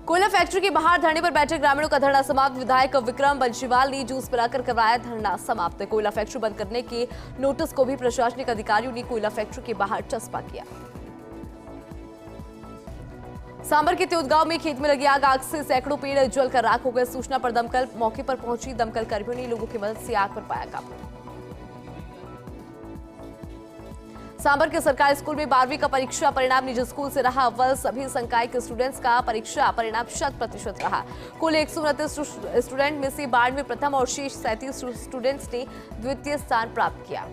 कोयला फैक्ट्री के बाहर धरने पर बैठे ग्रामीणों का धरना समाप्त। विधायक विक्रम बंशीवाल ने जूस पिलाकर करवाया धरना समाप्त। कोयला फैक्ट्री बंद करने के नोटिस को भी प्रशासनिक अधिकारियों ने कोयला फैक्ट्री के बाहर चस्पा किया। सांबर के त्योदगांव में खेत में लगी आग से सैकड़ों पेड़ जलकर राख हो गए। सूचना पर दमकल मौके पर पहुंची। दमकल कर्मियों ने लोगों की मदद से आग पर पाया काबू। सांबर के सरकारी स्कूल में 12वीं का परीक्षा परिणाम निजी स्कूल से रहा अव्वल। सभी संकाय के स्टूडेंट्स का परीक्षा परिणाम 100% रहा। कुल 129 स्टूडेंट में से 92 प्रथम और शेष 37 स्टूडेंट्स ने द्वितीय स्थान प्राप्त किया।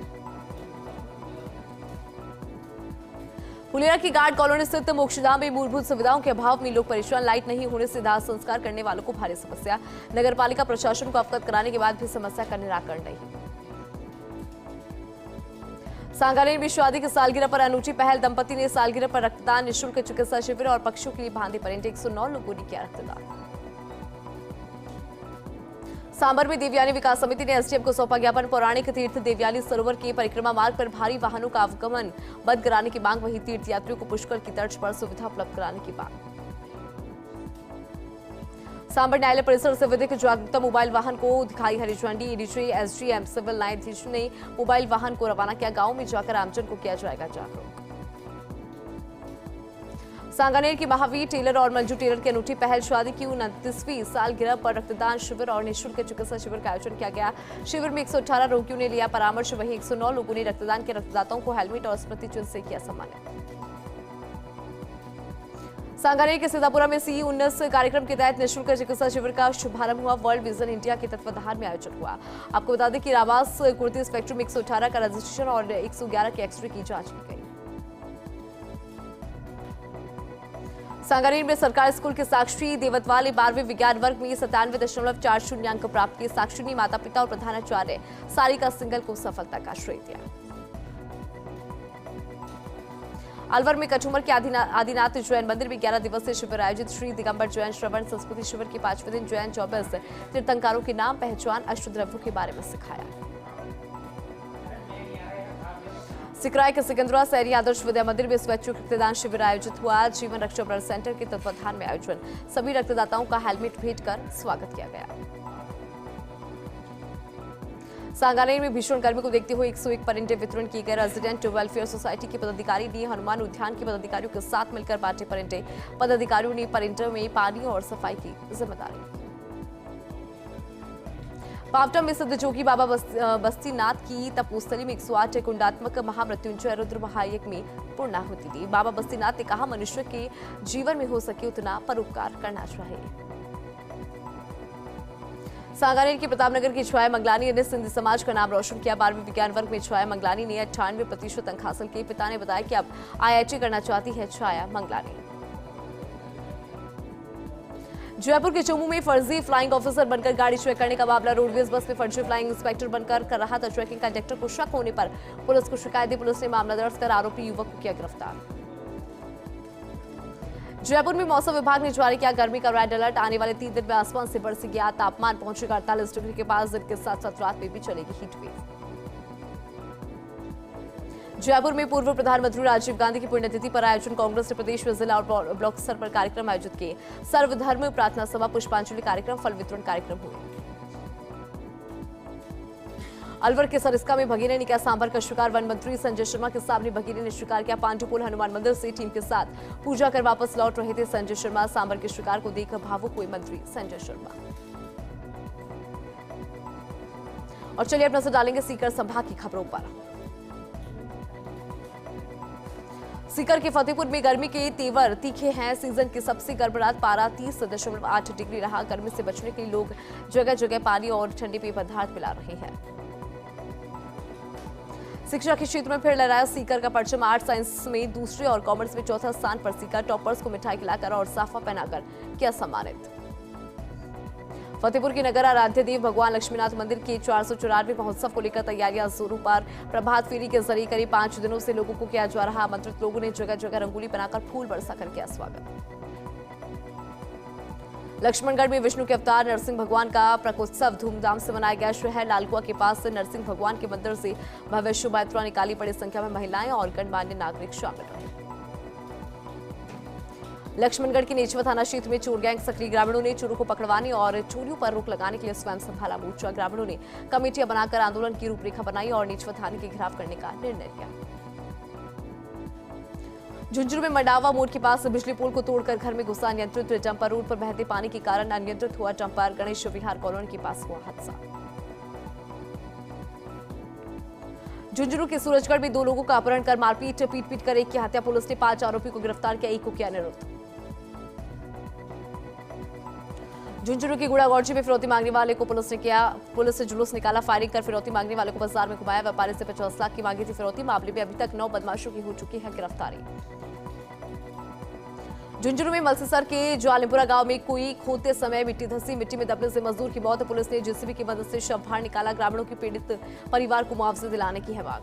फुलेरा की गार्ड कॉलोनी स्थित मोक्षधाम में मूलभूत सुविधाओं के अभाव में लोग परेशान। लाइट नहीं होने से दाह संस्कार करने वालों को भारी समस्या। नगरपालिका प्रशासन को अवगत कराने के बाद भी समस्या का निराकरण नहीं। सांगानेर में शादी की सालगिरह पर अनूठी पहल। दंपति ने सालगिरह पर रक्तदान, निःशुल्क चिकित्सा शिविर और पक्षियों के लिए बांधे परिंदे। 109 लोगों ने किया रक्तदान। सांबर में देवयानी विकास समिति ने एसडीएम को सौंपा ज्ञापन। पौराणिक तीर्थ देवयानी सरोवर के परिक्रमा मार्ग पर भारी वाहनों का आवागमन बंद कराने की मांग। वहीं तीर्थ यात्रियों को पुष्कर की तर्ज पर सुविधा उपलब्ध कराने की मांग। सांबर न्यायालय परिसर से विधिक जागरूकता मोबाइल वाहन को दिखाई हरी झंडी। एडीजी एसडीएम सिविल न्यायाधीश ने मोबाइल वाहन को रवाना किया। गांव में जाकर आमजन को किया जाएगा जागरूक। सांगानेर की महावीर टेलर और मंजू टेलर की अनूठी पहल। शादी की 29वीं सालगिरह पर रक्तदान शिविर और निःशुल्क चिकित्सा शिविर का आयोजन किया गया। शिविर में 118 रोगियों ने लिया परामर्श। वहीं 109 लोगों ने रक्तदान के रक्तदाताओं को हेलमेट और स्मृति चिन्ह से किया सम्मानित। सांगानेर के सीतापुरा में C19 कार्यक्रम के तहत निःशुल्क चिकित्सा शिविर का शुभारंभ हुआ। वर्ल्ड विजन इंडिया के तत्वाधान में आयोजन हुआ। आपको बता दें कि रावास कुर्ती स्पेक्ट्रम 118 का रजिस्ट्रेशन और 111 के एक्सरे की जांच की गई। सांगानेर में सरकारी स्कूल के साक्षी देवतवाल ने 12वीं विज्ञान वर्ग में 97.40 अंक प्राप्त किए। साक्षी ने माता पिता और प्रधानाचार्य सारिका सिंगल को सफलता का श्रेय दिया। अलवर में कठुमर के आदिनाथ जैन मंदिर में 11 दिवसीय शिविर आयोजित। श्री दिगंबर जैन श्रवण संस्कृति शिविर के 5वें दिन जैन 24 तीर्थंकरों के नाम, पहचान, अष्टद्रव्यों के बारे में सिखाया। सिकराय के सिकंदरा सैनी आदर्श विद्या मंदिर में स्वैच्छिक रक्तदान शिविर आयोजित हुआ। जीवन रक्षा ब्लड सेंटर के तत्वाधान में आयोजन। सभी रक्तदाताओं का हेलमेट भेंट कर स्वागत किया गया। सांगानेर में भीषण गर्मी को देखते हुए 101 परिंदे वितरण किए गए। रेजिडेंट वेलफेयर सोसाइटी के पदाधिकारी ने हनुमान उद्यान के पदाधिकारियों के साथ मिलकर बांटे परिंदे। पदाधिकारियों ने परिंदों में पानी और सफाई की जिम्मेदारी। पावटा में सिद्ध जोगी बाबा बस्तीनाथ की तपोस्थली में 108 कुंडात्मक महामृत्युंजय रुद्र महायज्ञ में पूर्णाहुति दी। बाबा बस्तीनाथ ने कहा, मनुष्य के जीवन में हो सके उतना परोपकार करना चाहिए। सांगानेर की प्रतापनगर की छाया मंगलानी ने सिंधी समाज का नाम रोशन किया। 12वीं विज्ञान वर्ग में छाया मंगलानी ने 98% अंक हासिल किए। पिता ने बताया कि अब IIT करना चाहती है छाया मंगलानी। जयपुर के चोमू में फर्जी फ्लाइंग ऑफिसर बनकर गाड़ी चेक करने का मामला। रोडवेज बस में फर्जी फ्लाइंग इंस्पेक्टर बनकर कर रहा था चेकिंग। कंडक्टर को शक होने पर पुलिस को शिकायत दी। पुलिस ने मामला दर्ज कर आरोपी युवक को किया गिरफ्तार। जयपुर में मौसम विभाग ने जारी किया गर्मी का रेड अलर्ट। आने वाले 3 दिन में आसमान से बरस गया तापमान पहुंचेगा 48 डिग्री के पास। दिन के साथ साथ रात में भी चलेगी हीट वेव। जयपुर में पूर्व प्रधानमंत्री राजीव गांधी की पुण्यतिथि पर आयोजन। कांग्रेस ने प्रदेश में जिला और ब्लॉक स्तर पर कार्यक्रम आयोजित किए। सर्वधर्म प्रार्थना सभा, पुष्पांजलि कार्यक्रम, फल वितरण कार्यक्रम हुए। अलवर के सरिस्का में भगीरथ ने किया सांभर का शिकार। वन मंत्री संजय शर्मा के सामने भगीरथ ने शिकार किया। पांडुपुल हनुमान मंदिर से टीम के साथ पूजा कर वापस लौट रहे थे संजय शर्मा। सांभर के शिकार को देख भावुक हुए मंत्री संजय शर्मा। और चलिए अब नजर डालेंगे सीकर संभाग की खबरों पर। सीकर के फतेहपुर में गर्मी के तेवर तीखे हैं। सीजन की सबसे गर्मरात पारा 30.8 डिग्री रहा। गर्मी से बचने के लिए लोग जगह जगह पानी और ठंडे पेय पदार्थ पिला रहे हैं। शिक्षा के क्षेत्र में फिर लहराया सीकर का परचम। आर्ट साइंस में दूसरे और कॉमर्स में चौथा स्थान पर सीकर। टॉपर्स को मिठाई खिलाकर और साफा पहनाकर किया सम्मानित। फतेहपुर के नगर आराध्य देव भगवान लक्ष्मीनाथ मंदिर के 494वें महोत्सव को लेकर तैयारियां जोरों पर। प्रभात फेरी के जरिए करीब 5 दिनों से लोगों को किया जा रहा आमंत्रित। लोगों ने जगह जगह रंगोली बनाकर फूल बरसाकर किया स्वागत। लक्ष्मणगढ़ में विष्णु के अवतार नरसिंह भगवान का प्रकोत्सव धूमधाम से मनाया गया। शहर लालकुआ के पास से नरसिंह भगवान के मंदिर से भव्य शोभा यात्रा निकाली। बड़ी संख्या में महिलाएं और गणमान्य नागरिक शामिल रहे। लक्ष्मणगढ़ के नेचवा थाना क्षेत्र में चोर गैंग सक्रिय। ग्रामीणों ने चोरों को पकड़वाने और चोरियों पर रोक लगाने के लिए स्वयं संभाला मोर्चा। ग्रामीणों ने कमेटियां बनाकर आंदोलन की रूपरेखा बनाई और नेचवा थाने के घेराव करने का निर्णय लिया। झुंझुनू में मंडावा मोड़ के पास बिजली पोल को तोड़कर घर में घुसा अनियंत्रित डंपर। रोड पर बहते पानी के कारण अनियंत्रित हुआ डंपर। गणेश विहार कॉलोनी के पास हुआ हादसा। झुंझुनू के सूरजगढ़ में 2 लोगों का अपहरण कर मारपीट पीट कर एक की हत्या। पुलिस ने 5 आरोपी को गिरफ्तार किया, एक को किया निरुद्ध। झुंझुनू की गुड़ागौड़जी में फिरौती मांगने वाले को पुलिस से जुलूस निकाला। फायरिंग कर फिरौती मांगने वाले को बाजार में घुमाया। व्यापारी से 50 लाख की मांगी थी फिरौती। मामले में अभी तक 9 बदमाशों की हो चुकी है गिरफ्तारी। झुंझुनू में मलसीसर के ज्वालिमपुरा गांव में कुई खोदते समय मिट्टी धंसी। मिट्टी में दबने से मजदूर की मौत। पुलिस ने जेसीबी की मदद से शव बाहर निकाला। ग्रामीणों की पीड़ित परिवार को मुआवजा दिलाने की है मांग।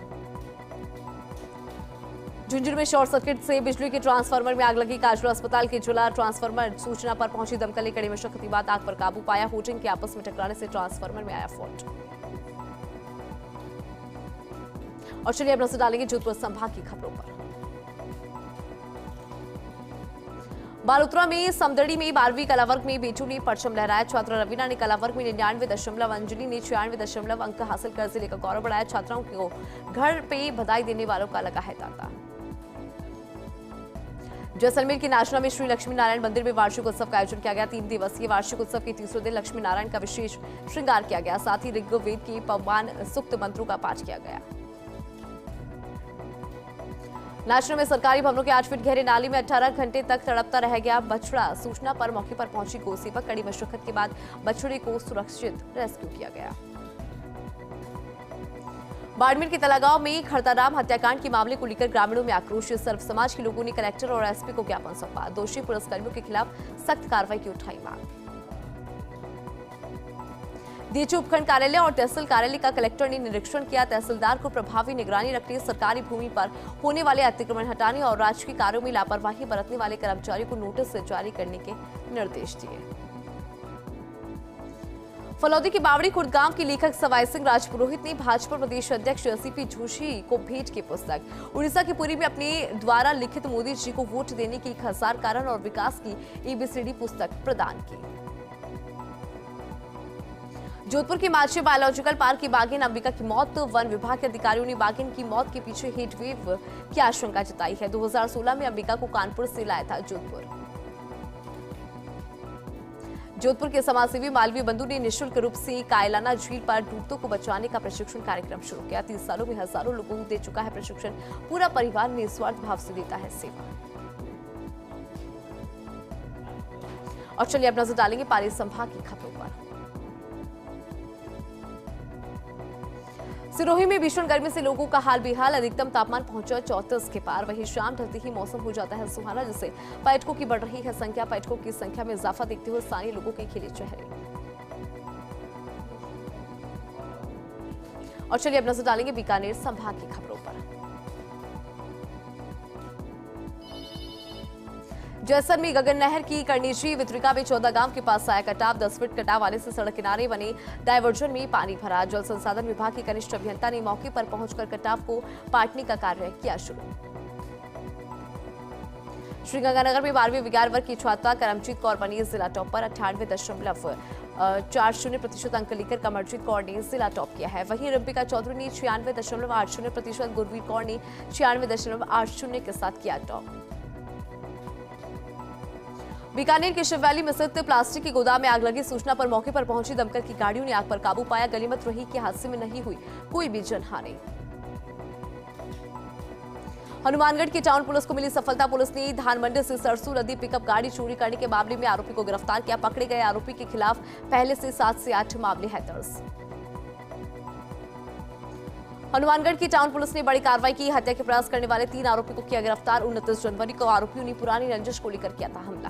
झुंझुनू में शॉर्ट सर्किट से बिजली के ट्रांसफार्मर में आग लगी। काजरा अस्पताल के जुला ट्रांसफार्मर। सूचना पर पहुंची दमकल ने कड़ी मशक्कत के बाद आग पर काबू पाया। होर्डिंग के आपस में टकराने से ट्रांसफार्मर में आया फॉल्ट। और चलिए अब नजर डालेंगे जोधपुर संभाग की खबरों पर। बालोतरा में समदड़ी में 12वीं कला वर्ग में बेटू ने परचम लहराया। छात्रा रवीना ने कला वर्ग में 99., अंजलि ने 96., अंक हासिल कर जिले का गौरव बढ़ाया। छात्राओं को घर पे बधाई देने वालों का लगा है तांता। जैसलमेर के नाचना में श्री लक्ष्मी नारायण मंदिर में वार्षिक उत्सव का आयोजन किया गया। 3 दिवसीय वार्षिक उत्सव के तीसरे दिन लक्ष्मी नारायण का विशेष श्रृंगार किया गया। साथ ही ऋग्वेद की पवन सूक्त मंत्रों का पाठ किया गया। नाचना में सरकारी भवनों के 8 फीट गहरे नाली में 18 घंटे तक तड़पता रह गया बछड़ा। सूचना पर मौके पर पहुंची गौ सेवक। कड़ी मशक्कत के बाद बछड़े को सुरक्षित रेस्क्यू किया गया। बाड़मेर के तलागांव में खड़ताराम हत्याकांड के मामले को लेकर ग्रामीणों में आक्रोश। सर्व समाज के लोगों ने कलेक्टर और एसपी को ज्ञापन सौंपा। दोषी पुलिसकर्मियों के खिलाफ सख्त कार्रवाई की उठाई मांग। डीएचओ उपखंड कार्यालय और तहसील कार्यालय का कलेक्टर ने निरीक्षण किया। तहसीलदार को प्रभावी निगरानी रखने, सरकारी भूमि पर होने वाले अतिक्रमण हटाने और राजकीय कार्यों में लापरवाही बरतने वाले कर्मचारियों को नोटिस जारी करने के निर्देश दिए। फलौदी के बावड़ी खुर्द गांव के लेखक सवाई सिंह राजपुरोहित ने भाजपा प्रदेश अध्यक्ष सीपी जोशी को भेंट की पुस्तक। उड़ीसा के पुरी में अपने द्वारा लिखित मोदी जी को वोट देने की 1000 कारण और विकास की ABCD पुस्तक प्रदान की। जोधपुर के माछी बायोलॉजिकल पार्क की बाघिन अंबिका की मौत। वन विभाग के अधिकारियों ने बाघिन की मौत के पीछे हीट वेव की आशंका जताई है। 2016 में अंबिका को कानपुर से लाया था जोधपुर के समाजसेवी मालवीय बंधु ने निःशुल्क रूप से कायलाना झील पर डूबतों को बचाने का प्रशिक्षण कार्यक्रम शुरू किया। 30 सालों में हजारों लोगों को दे चुका है प्रशिक्षण। पूरा परिवार निस्वार्थ भाव से देता है सेवा। और चलिए अब नजर डालेंगे पाली संभाग की खबरों पर। सिरोही में भीषण गर्मी से लोगों का हाल बेहाल। अधिकतम तापमान पहुंचा 34 के पार। वहीं शाम ढलते ही मौसम हो जाता है सुहाना, जिससे पर्यटकों की बढ़ रही है संख्या। पर्यटकों की संख्या में इजाफा देखते हुए स्थानीय लोगों के खिले चेहरे। और चलिए अब नजर डालेंगे बीकानेर संभाग की खबरों पर। जैसलमेर में गगन नहर की कर्णिजी वितरिका में 14 गांव के पास आया कटाव। 10 फीट कटाव आने से सड़क किनारे बने डायवर्जन में पानी भरा। जल संसाधन विभाग के कनिष्ठ अभियंता ने मौके पर पहुंचकर कटाव को पाटने का कार्य किया शुरू। श्रीगंगानगर में 12वीं विज्ञान वर्ग की छात्रा करमजीत कौर बनी जिला टॉपर। 98.40% अंक लेकर कमरजीत कौर ने जिला टॉप किया है। वहीं रिम्पिका चौधरी ने 96.80%, गुरवीर कौर ने 96.80 के साथ किया टॉप। बीकानेर के शिववैली में स्थित प्लास्टिक के गोदाम में आग लगी। सूचना पर मौके पर पहुंची दमकल की गाड़ियों ने आग पर काबू पाया। गनीमत रही कि हादसे में नहीं हुई कोई भी जनहानि। हनुमानगढ़ की टाउन पुलिस को मिली सफलता। पुलिस ने धान मंडी से सरसों लदी पिकअप गाड़ी चोरी करने के मामले में आरोपी को गिरफ्तार किया। पकड़े गए आरोपी के खिलाफ पहले से 7 से 8 मामले हैं दर्ज। हनुमानगढ़ की टाउन पुलिस ने बड़ी कार्रवाई की। हत्या के प्रयास करने वाले 3 आरोपी को किया गिरफ्तार। 29 जनवरी को आरोपियों ने पुरानी रंजिश को लेकर किया था हमला।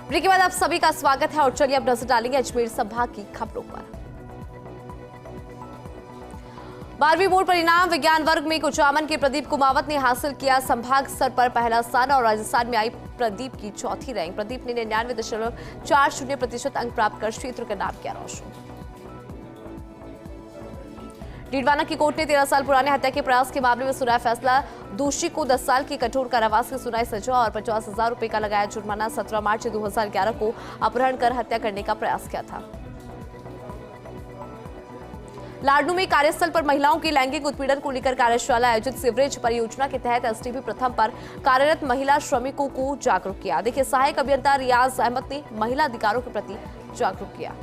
ब्रेक के बाद आप सभी का स्वागत है और चलिए अब नजर डालेंगे अजमेर संभाग की खबरों पर। 12वीं बोर्ड परिणाम विज्ञान वर्ग में कुचामन के प्रदीप कुमावत ने हासिल किया संभाग स्तर पर पहला स्थान और राजस्थान में आई प्रदीप की चौथी रैंक। प्रदीप ने 99.40% अंक प्राप्त कर क्षेत्र का नाम किया रोशन। डीडवाना की कोर्ट ने 13 साल पुराने हत्या के प्रयास के मामले में सुनाया फैसला। दोषी को 10 साल की कठोर कारावास की सुनाई सजा और 50,000 रुपए का लगाया जुर्माना। 17 मार्च 2011 को अपहरण कर हत्या करने का प्रयास किया था। लाडनू में कार्यस्थल पर महिलाओं के लैंगिक उत्पीड़न को लेकर कार्यशाला आयोजित। सीवरेज परियोजना के तहत एसटीपी प्रथम पर कार्यरत महिला श्रमिकों को जागरूक किया। देखिए, सहायक अभियंता रियाज अहमद ने महिला अधिकारों के प्रति जागरूक किया।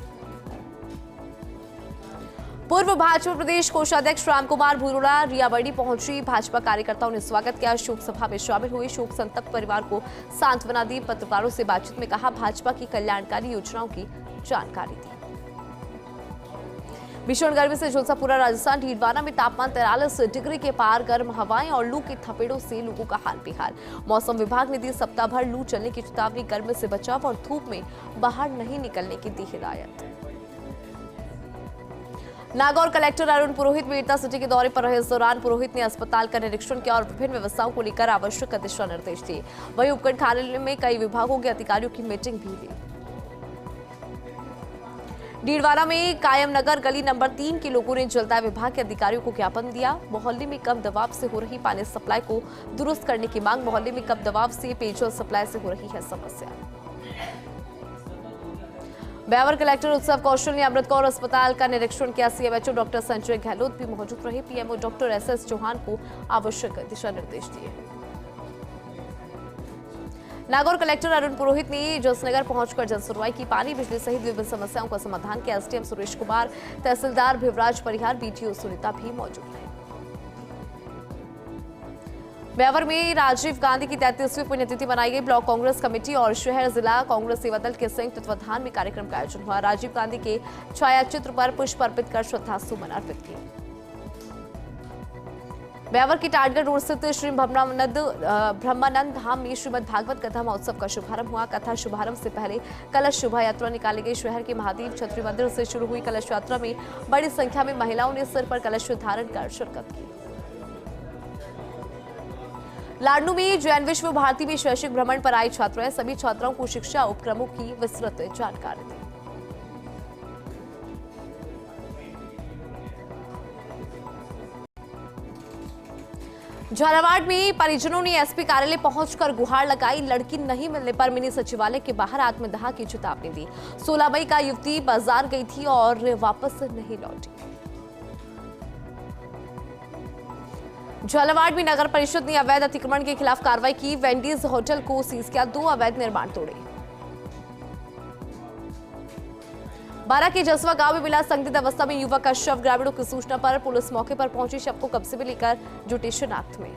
पूर्व भाजपा प्रदेश कोषाध्यक्ष रामकुमार भूरोड़ा रियाबड़ी पहुंची। भाजपा कार्यकर्ताओं ने स्वागत किया। शोक सभा में शामिल हुए। शोक संतप्त परिवार को सांत्वना दी। पत्रकारों से बातचीत में कहा, भाजपा की कल्याणकारी योजनाओं की जानकारी दी। भीषण गर्मी से झुलसा पूरा राजस्थान। डीडवाना में तापमान 43 डिग्री के पार। गर्म हवाएं और लू की थपेड़ों से लोगों का हाल बेहाल। मौसम विभाग ने दी सप्ताह भर लू चलने की चेतावनी। गर्मी से बचाव और धूप में बाहर नहीं निकलने की दी हिदायत। नागौर कलेक्टर अरुण पुरोहित वीरता सिटी के दौरे पर रहे। इस दौरान पुरोहित ने अस्पताल का निरीक्षण किया और विभिन्न व्यवस्थाओं को लेकर आवश्यक दिशा निर्देश दिए। वहीं उपखंड कार्यालय में कई विभागों के अधिकारियों की मीटिंग भी ली। डीडवाना में कायम नगर गली नंबर 3 के लोगों ने जलदाय विभाग के अधिकारियों को ज्ञापन दिया। मोहल्ले में कम दबाव से हो रही पानी सप्लाई को दुरुस्त करने की मांग। मोहल्ले में कम दबाव से पेयजल सप्लाई से हो रही है समस्या। ब्यावर कलेक्टर उत्सव कौशल ने अमृत कौर अस्पताल का निरीक्षण किया। सीएमएचओ डॉक्टर संजय गहलोत भी मौजूद रहे। पीएमओ डॉक्टर एसएस चौहान को आवश्यक दिशा निर्देश दिए। नागौर कलेक्टर अरुण पुरोहित ने जसनगर पहुंचकर जनसुनवाई की। पानी, बिजली सहित विभिन्न समस्याओं का समाधान किया। एसडीएम सुरेश कुमार, तहसीलदार भिवराज परिहार, बीटीओ सुनीता भी मौजूद रहे। ब्यावर में राजीव गांधी की 33वीं पुण्यतिथि मनाई गई। ब्लॉक कांग्रेस कमेटी और शहर जिला कांग्रेस सेवा दल के संयुक्त तत्वाधान में कार्यक्रम का आयोजन हुआ। राजीव गांधी के छायाचित्र पर पुष्प अर्पित कर श्रद्धा सुमन अर्पित किए। ब्यावर की टाटगढ़ रोड स्थित श्री ब्रह्मानंद धाम में श्रीमद भागवत कथा महोत्सव का शुभारंभ हुआ। कथा शुभारंभ से पहले कलश शोभा यात्रा निकाली गई। शहर के महादेव छत्री मंदिर से शुरू हुई कलश यात्रा में बड़ी संख्या में महिलाओं ने सिर पर कलश धारण कर शिरकत की। लाडनू में जैन विश्व भारती में शैक्षिक भ्रमण पर आई छात्राएं। सभी छात्राओं को शिक्षा उपक्रमों की विस्तृत जानकारी दी। झालावाड़ में परिजनों ने एसपी कार्यालय पहुंचकर गुहार लगाई। लड़की नहीं मिलने पर मिनी सचिवालय के बाहर आत्मदाह की चेतावनी दी। 16 मई का युवती बाजार गई थी और वापस नहीं लौटी। झालावाड़ में नगर परिषद ने अवैध अतिक्रमण के खिलाफ कार्रवाई की। वेंडीज होटल को सीज किया। 2 अवैध निर्माण तोड़े। 12 के जसवा गांव में मिला संदिग्ध अवस्था में युवक का शव। ग्रामीणों की सूचना पर पुलिस मौके पर पहुंची। शव को कब्जे में लेकर जुटी शिनाख्त में।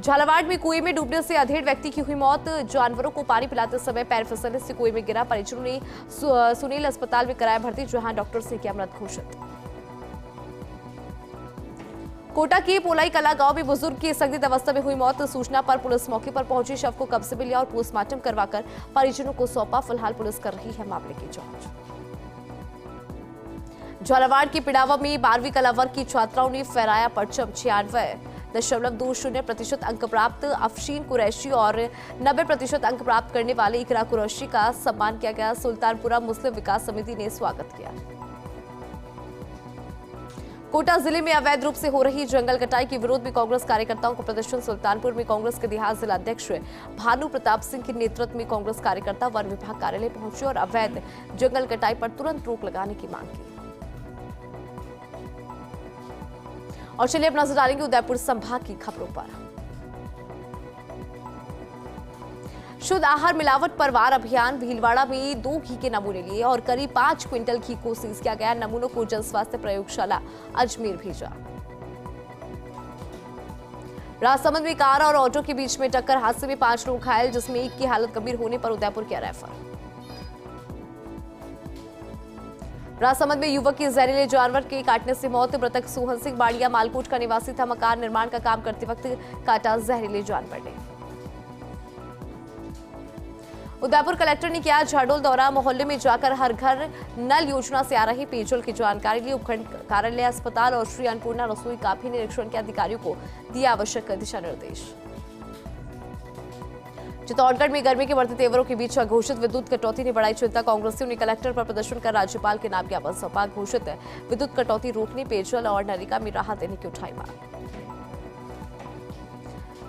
झालावाड़ में कुएं में डूबने से अधेड़ व्यक्ति की हुई मौत। जानवरों को पानी पिलाते समय पैर फिसलने से कुएं में गिरा। परिजनों ने सुनील अस्पताल में कराया भर्ती, जहां डॉक्टर से किया मृत घोषित। कोटा के पोलाई कला गांव में बुजुर्ग की संदिग्ध अवस्था में हुई मौत। सूचना पर पुलिस मौके पर पहुंची। शव को कब्जे में लिया और पोस्टमार्टम करवाकर परिजनों को सौंपा। फिलहाल पुलिस कर रही है मामले की जांच। झालावाड़ के पिड़ावा में 12वीं कला वर्ग की छात्राओं ने फहराया परचम। 96.20% अंक प्राप्त अफशीन कुरैशी और 90% अंक प्राप्त करने वाले इकरा कुरैशी का सम्मान किया गया। सुल्तानपुरा मुस्लिम विकास समिति ने स्वागत किया। कोटा जिले में अवैध रूप से हो रही जंगल कटाई के विरोध में कांग्रेस कार्यकर्ताओं का प्रदर्शन। सुल्तानपुर में कांग्रेस के देहात जिला अध्यक्ष भानु प्रताप सिंह के नेतृत्व में कांग्रेस कार्यकर्ता वन विभाग कार्यालय पहुंचे और अवैध जंगल कटाई पर तुरंत रोक लगाने की मांग की। और चलिए अब नजर डालेंगे उदयपुर संभाग की खबरों पर। शुद्ध आहार मिलावट पर वार अभियान। भीलवाड़ा में 2 घी के नमूने लिए और करीब 5 क्विंटल घी को सीज किया गया। नमूनों को जन स्वास्थ्य प्रयोगशाला अजमेर भेजा। राजसमंद में कार और ऑटो के बीच में टक्कर, हादसे में 5 लोग घायल, जिसमें एक की हालत गंभीर होने पर उदयपुर किया रेफर। राजसमंद में युवक की जहरीले जानवर के काटने से मौत। मृतक सोहन सिंह बाड़िया मालकोट का निवासी था। मकान निर्माण का काम करते वक्त काटा जहरीले जानवर ने। उदयपुर कलेक्टर ने किया झाड़ोल दौरा। मोहल्ले में जाकर हर घर नल योजना से आ रही पेयजल की जानकारी ली। उपखंड कार्यालय, अस्पताल और श्री अन्नपूर्णा रसोई का भी निरीक्षण किया। अधिकारियों को दिया आवश्यक दिशा निर्देश। चित्तौड़गढ़ में गर्मी के बढ़ते तेवरों के बीच घोषित विद्युत कटौती ने बढ़ाई चिंता। कांग्रेसियों ने कलेक्टर पर प्रदर्शन कर राज्यपाल के नाम ज्ञापन सौंपा। घोषित विद्युत कटौती रोकने, पेयजल और नरेगा में राहत देने की उठाई मांग।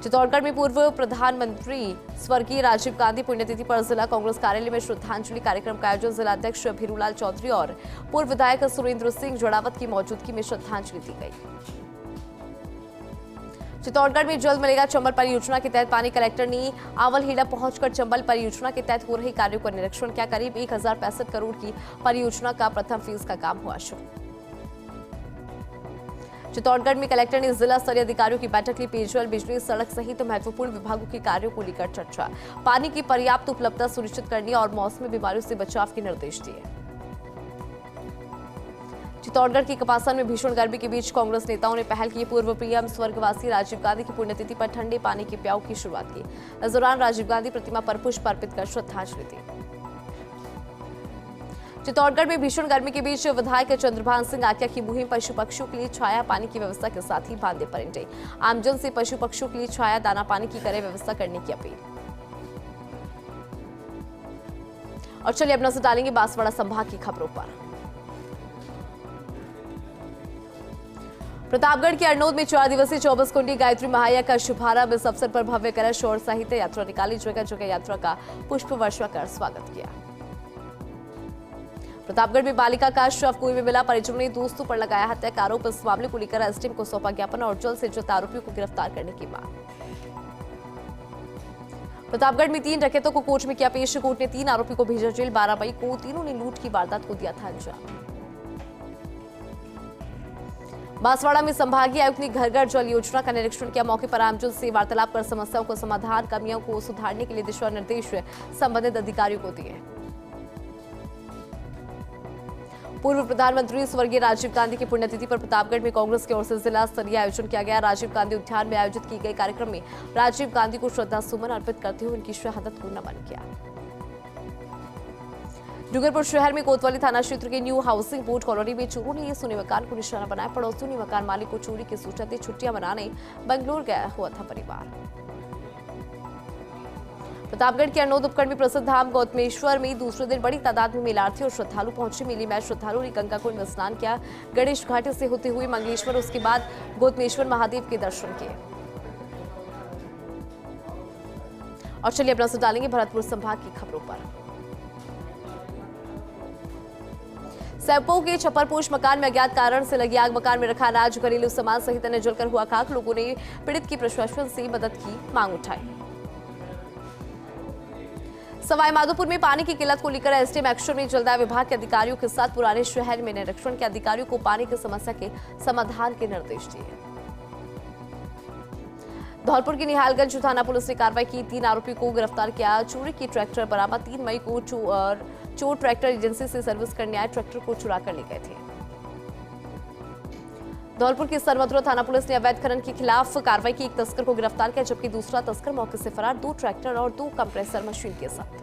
चित्तौड़गढ़ में पूर्व प्रधानमंत्री स्वर्गीय राजीव गांधी पुण्यतिथि पर जिला कांग्रेस कार्यालय में श्रद्धांजलि कार्यक्रम का आयोजन। जिला अध्यक्ष भीरूलाल चौधरी और पूर्व विधायक सुरेंद्र सिंह जोड़ावत की मौजूदगी में श्रद्धांजलि दी गई। चित्तौड़गढ़ में जल्द मिलेगा चंबल परियोजना के तहत पानी। कलेक्टर ने आवलहेड़ा पहुंचकर चंबल परियोजना के तहत हो रहे कार्यों का निरीक्षण किया। करीब 1065 करोड़ की परियोजना का प्रथम फेज का काम हुआ शुरू। चित्तौड़गढ़ में कलेक्टर ने जिला स्तरीय अधिकारियों की बैठक ली। पेयजल, बिजली, सड़क सहित महत्वपूर्ण विभागों के कार्यों को लेकर चर्चा। पानी की पर्याप्त उपलब्धता सुनिश्चित करने और मौसमी बीमारियों से बचाव के निर्देश दिए। चित्तौड़गढ़ की कपासन में भीषण गर्मी के बीच कांग्रेस नेताओं ने पहल की। पूर्व पीएम स्वर्गवासी राजीव गांधी की पुण्यतिथि पर ठंडे पानी के प्याऊ की शुरुआत की। इस दौरान राजीव गांधी प्रतिमा पर पुष्प अर्पित कर श्रद्धांजलि दी। चित्तौड़गढ़ में भीषण गर्मी के बीच विधायक चंद्रभान सिंह आक्या की मुहिम पशु पक्षियों के लिए छाया पानी की व्यवस्था के साथ ही बांधे परिंटे। आमजन से पशु पक्षियों के लिए छाया दाना पानी की करे व्यवस्था करने की अपील। और चलिए अब नजर डालेंगे बांसवाड़ा संभाग की खबरों पर। प्रतापगढ़ के अरनोद में 4 दिवसीय 24 कुंडी गायत्री महायज्ञ का शुभारंभ। इस अवसर पर भव्य कलश और साहित्य यात्रा निकाली। जगह जगह यात्रा का पुष्प वर्षा कर स्वागत किया। प्रतापगढ़ में बालिका का शव कुएं में मिला। परिजनों ने दोस्तों पर लगाया हत्या का आरोप। इस मामले को लेकर एसडीएम को सौंपा ज्ञापन और जल्द से जल्द आरोपियों को गिरफ्तार करने की मांग। प्रतापगढ़ में 3 डकैतों को कोर्ट में किया पेश। कोर्ट ने 3 आरोपी को भेजा जेल। 12 मई को तीनों ने लूट की वारदात को दिया था अंजाम। बांसवाड़ा में संभागीय आयुक्त ने घर घर जल योजना का निरीक्षण किया। मौके पर आमजन से वार्तालाप कर समस्याओं को समाधान, कमियों को सुधारने के लिए दिशा निर्देश संबंधित अधिकारियों को दिए। पूर्व प्रधानमंत्री स्वर्गीय राजीव गांधी की पुण्यतिथि पर प्रतापगढ़ में कांग्रेस की ओर से जिला स्तरीय आयोजन किया गया। राजीव गांधी उद्यान में आयोजित की गई कार्यक्रम में राजीव गांधी को श्रद्धा सुमन अर्पित करते हुए उनकी शहादत को नमन किया। डूंगरपुर शहर में कोतवाली थाना क्षेत्र के न्यू हाउसिंग बोर्ड कॉलोनी में चोरों ने सोने मकान को निशाना बनाया। पड़ोसियों ने मकान मालिक को चोरी की सूचना दी। छुट्टियां मनाने बंगलोर गया हुआ था परिवार। प्रतापगढ़ के अरनोद उपखंड में प्रसिद्ध धाम गौतमेश्वर में दूसरे दिन बड़ी तादाद में मेलार्थी और श्रद्धालु पहुंचे। मेले में श्रद्धालुओं ने गंगा कुंड में स्नान किया। गणेश घाटी से होते हुए मंगलेश्वर, उसके बाद गौतमेश्वर महादेव के दर्शन किए। और चलिए अब नजर डालेंगे भरतपुर संभाग की खबरों पर। सैंपो के छप्परपोश मकान में अज्ञात कारण से लगी आग। मकान में रखा अनाज, घरेलू सामान सहित अन्य जलकर हुआ खाक। लोगों ने पीड़ित की प्रशासन से मदद की मांग उठाई। सवाईमाधोपुर में पानी की किल्लत को लेकर एसडीएम एक्शन में जलदाय विभाग के अधिकारियों के साथ पुराने शहर में निरीक्षण के अधिकारियों को पानी की समस्या के समाधान के निर्देश दिए। धौलपुर की निहालगंज थाना पुलिस ने कार्रवाई की। 3 आरोपी को गिरफ्तार किया। चोरी की ट्रैक्टर बरामद। 3 मई को चोर ट्रैक्टर एजेंसी से सर्विस करने आए ट्रैक्टर को चुरा कर ले गए थे। धौलपुर की सरमथुरा थाना पुलिस ने अवैध खनन के खिलाफ कार्रवाई की। 1 तस्कर को गिरफ्तार किया, जबकि दूसरा तस्कर मौके से फरार। 2 ट्रैक्टर और 2 कंप्रेसर मशीन के साथ।